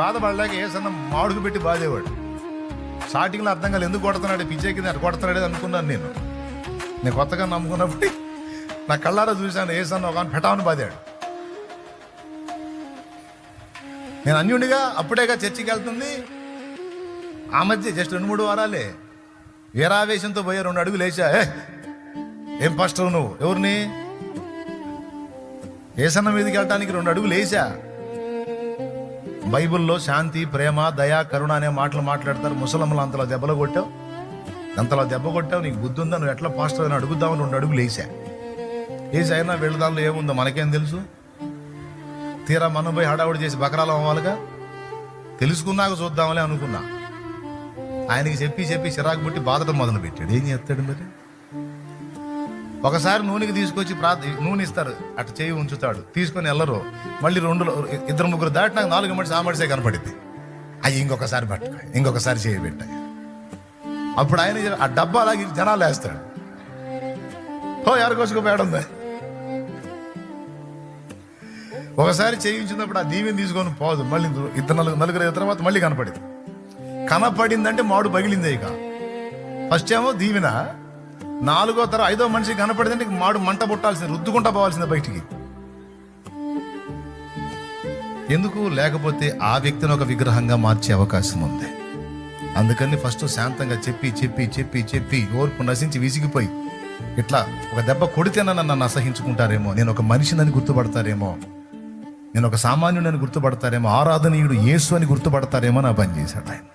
బాధ పడలేక ఏసన్న మాడుగు పెట్టి బాధేవాడు. స్టార్టింగ్లో అర్థం కాదు ఎందుకు కొడుతున్నాడు, పిచ్చే కింద కొడుతున్నాడే అనుకున్నాను. నేను కొత్తగా నమ్ముకున్నప్పుడు నా కళ్ళారా చూశాను ఏసన్న ఒక పెటాను బాధాడు. నేను అన్యుడిగా అప్పుడేగా చర్చికి వెళ్తుంది. ఆ మధ్య జస్ట్ 2-3 వారాలే వీరావేశంతో పోయే 2 అడుగులు వేసా. ఏం పాస్టర్ నువ్వు ఎవరిని ఏసన్న మీదకి వెళ్ళటానికి 2 అడుగులు వేసా. బైబిల్లో శాంతి, ప్రేమ, దయ, కరుణ అనే మాటలు మాట్లాడతారు. ముసలమ్మలు అంతలో దెబ్బలు కొట్టావు, అంతలో దెబ్బ కొట్టావు, నీకు బుద్ధి ఉందా, నువ్వు ఎట్లా పాస్టర్ అని అడుగుదామని 2 అడుగులు వేసా. వేసి అయినా వీళ్ళ దానిలో ఏముందో మనకేం తెలుసు. తీరా మనం పోయి హడావుడి చేసి బకరాలు అవ్వాలిగా. తెలుసుకున్నాక చూద్దామలే అనుకున్నా. ఆయనకి చెప్పి చెప్పి చిరాకు పుట్టి బాధటం మొదలు పెట్టాడు. ఏం చేస్తాడు మరి? ఒకసారి నూనెకి తీసుకొచ్చి నూనె ఇస్తారు, అటు చేయి ఉంచుతాడు, తీసుకొని వెళ్ళరు. మళ్ళీ 2-3 దాటినాక 4 మనిషి ఆ మనిషే కనపడింది. అవి ఇంకొకసారి పట్టుకో, ఇంకొకసారి చేయి పెట్టాయి. అప్పుడు ఆయన ఆ డబ్బా అలాగే జనాలు వేస్తాడు. ఎవరికోసుకుపోయాడుందా. ఒకసారి చేయించినప్పుడు ఆ దీవెని తీసుకొని పోదు. మళ్ళీ 2-4 తర్వాత మళ్ళీ కనపడిందంటే మాడు పగిలిందే. ఇక ఫస్ట్ ఏమో దీవెన, 4వ తరం 5వ మనిషి కనపడిందంటే మాడు మంట పుట్టాల్సింది, రుద్దుకుంటా పోవాల్సిందే బయటికి. ఎందుకు? లేకపోతే ఆ వ్యక్తిని ఒక విగ్రహంగా మార్చే అవకాశం ఉంది. అందుకని ఫస్ట్ శాంతంగా చెప్పి చెప్పి చెప్పి చెప్పి ఓర్పు నశించి విసిగిపోయి ఇట్లా ఒక దెబ్బ కొడితేనన్నా నన్ను అసహించుకుంటారేమో, నేను ఒక మనిషినని గుర్తుపడతారేమో, నేను ఒక సామాన్యుడని గుర్తుపడతారేమో, ఆరాధనీయుడు యేసు అని గుర్తుపడతారేమో నా పని చేశాడు ఆయన.